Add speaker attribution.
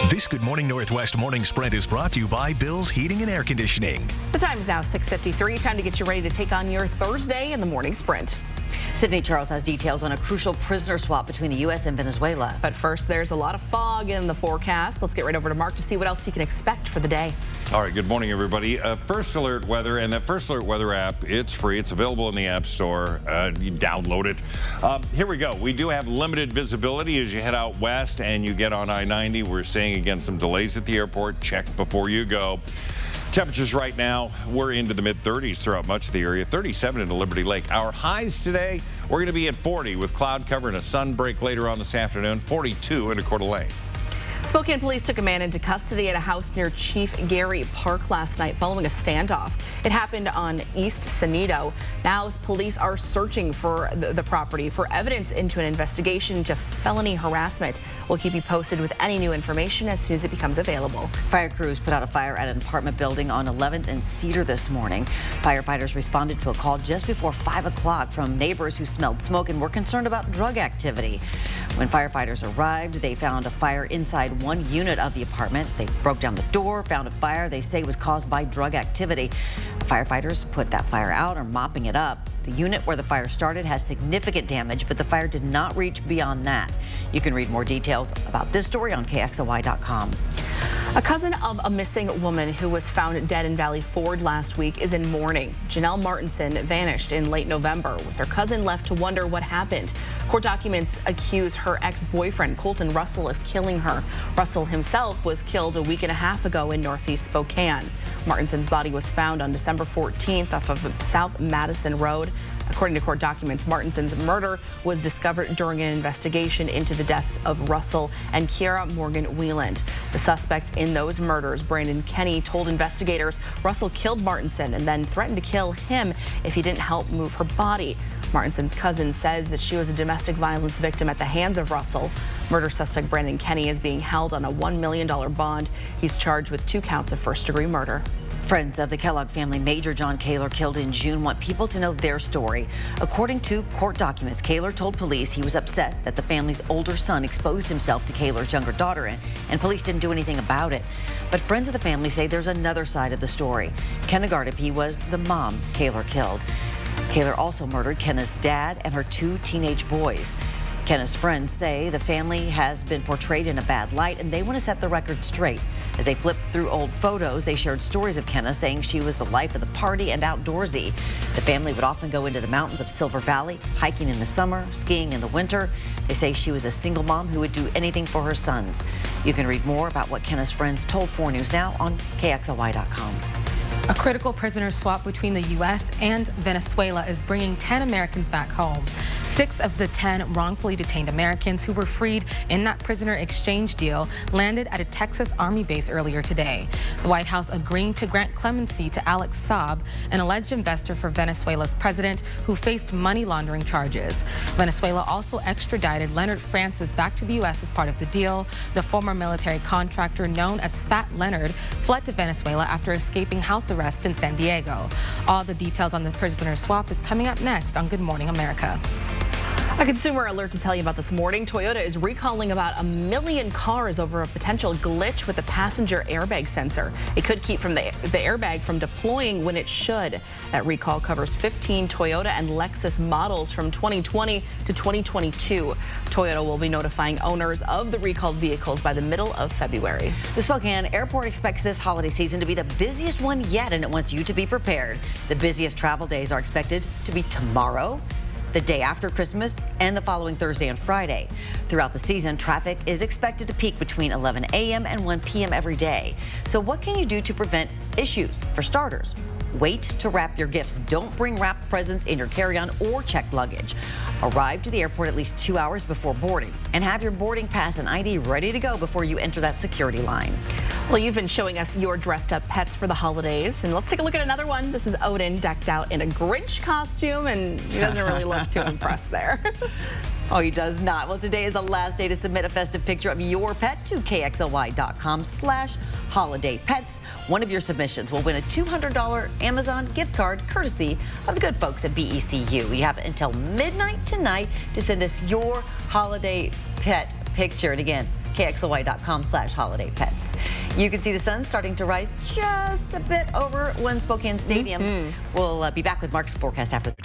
Speaker 1: This Good Morning Northwest morning sprint is brought to you by Bill's Heating and Air Conditioning.
Speaker 2: The time is now 6:53. Time to get you ready to take on your Thursday in the morning sprint.
Speaker 3: Sydney Charles has details on a crucial prisoner swap between the U.S. and Venezuela.
Speaker 2: But first, there's a lot of fog in the forecast. Let's get right over to Mark to see what else you can expect for the day.
Speaker 4: All right, good morning, everybody. First Alert Weather, and that First Alert Weather app, it's free. It's available in the App Store. You download it. Here we go. We do have limited visibility as you head out west and you get on I-90. We're seeing, again, some delays at the airport. Check before you go. Temperatures right now, we're into the mid-30s throughout much of the area. 37 into Liberty Lake. Our highs today, we're going to be at 40 with cloud cover and a sun break later on this afternoon. 42 into Coeur d'Alene.
Speaker 2: Spokane police took a man into custody at a house near Chief Gary Park last night following a standoff. It happened on East Sonido. Now police are searching for the property for evidence into an investigation into felony harassment. We'll keep you posted with any new information as soon as it becomes available.
Speaker 3: Fire crews put out a fire at an apartment building on 11th and Cedar this morning. Firefighters responded to a call just before 5 o'clock from neighbors who smelled smoke and were concerned about drug activity. When firefighters arrived, they found a fire inside one unit of the apartment. They broke down the door, found a fire they say was caused by drug activity. Firefighters put that fire out, are mopping it up. The unit where the fire started has significant damage, but the fire did not reach beyond that. You can read more details about this story on KXLY.com.
Speaker 2: A cousin of a missing woman who was found dead in Valley Ford last week is in mourning. Janelle Martinson vanished in late November, with her cousin left to wonder what happened. Court documents accuse her ex-boyfriend, Colton Russell, of killing her. Russell himself was killed a week and a half ago in Northeast Spokane. Martinson's body was found on December 14th off of South Madison Road. According to court documents, Martinson's murder was discovered during an investigation into the deaths of Russell and Kiara Morgan Wieland. The suspect in those murders, Brandon Kenny, told investigators Russell killed Martinson and then threatened to kill him if he didn't help move her body. Martinson's cousin says that she was a domestic violence victim at the hands of Russell. Murder suspect Brandon Kenny is being held on a $1 million bond. He's charged with 2 counts of first-degree murder.
Speaker 3: Friends of the Kellogg family, Major John Kaler, killed in June, want people to know their story. According to court documents, Kaler told police he was upset that the family's older son exposed himself to Kaler's younger daughter, and police didn't do anything about it. But friends of the family say there's another side of the story. Kenna Gardapi was the mom Kaler killed. Kaler also murdered Kenna's dad and her 2 teenage boys. Kenna's friends say the family has been portrayed in a bad light, and they want to set the record straight. As they flipped through old photos, they shared stories of Kenna, saying she was the life of the party and outdoorsy. The family would often go into the mountains of Silver Valley, hiking in the summer, skiing in the winter. They say she was a single mom who would do anything for her sons. You can read more about what Kenna's friends told 4 News Now on KXLY.com.
Speaker 5: A critical prisoner swap between the U.S. and Venezuela is bringing 10 Americans back home. 6 of the 10 wrongfully detained Americans who were freed in that prisoner exchange deal landed at a Texas Army base earlier today. The White House agreeing to grant clemency to Alex Saab, an alleged investor for Venezuela's president who faced money laundering charges. Venezuela also extradited Leonard Francis back to the U.S. as part of the deal. The former military contractor known as Fat Leonard fled to Venezuela after escaping house arrest in San Diego. All the details on the prisoner swap is coming up next on Good Morning America.
Speaker 2: A consumer alert to tell you about this morning. Toyota is recalling about 1 million cars over a potential glitch with the passenger airbag sensor. It could keep the airbag from deploying when it should. That recall covers 15 Toyota and Lexus models from 2020 to 2022. Toyota will be notifying owners of the recalled vehicles by the middle of February.
Speaker 3: The Spokane Airport expects this holiday season to be the busiest one yet, and it wants you to be prepared. The busiest travel days are expected to be tomorrow, the day after Christmas, and the following Thursday and Friday. Throughout the season, traffic is expected to peak between 11 a.m. and 1 p.m. every day. So what can you do to prevent issues? For starters, wait to wrap your gifts. Don't bring wrapped presents in your carry-on or checked luggage. Arrive to the airport at least 2 hours before boarding, and have your boarding pass and ID ready to go before you enter that security line.
Speaker 2: Well, you've been showing us your dressed up pets for the holidays, and let's take a look at another one. This is Odin, decked out in a Grinch costume, and he doesn't really look too impressed there.
Speaker 3: Oh, he does not. Well, today is the last day to submit a festive picture of your pet to KXLY.com/holidaypets. One of your submissions will win a $200 Amazon gift card courtesy of the good folks at BECU. You have until midnight tonight to send us your holiday pet picture. And again, KXLY.com/holidaypets. You can see the sun starting to rise just a bit over One Spokane Stadium. We'll be back with Mark's forecast after.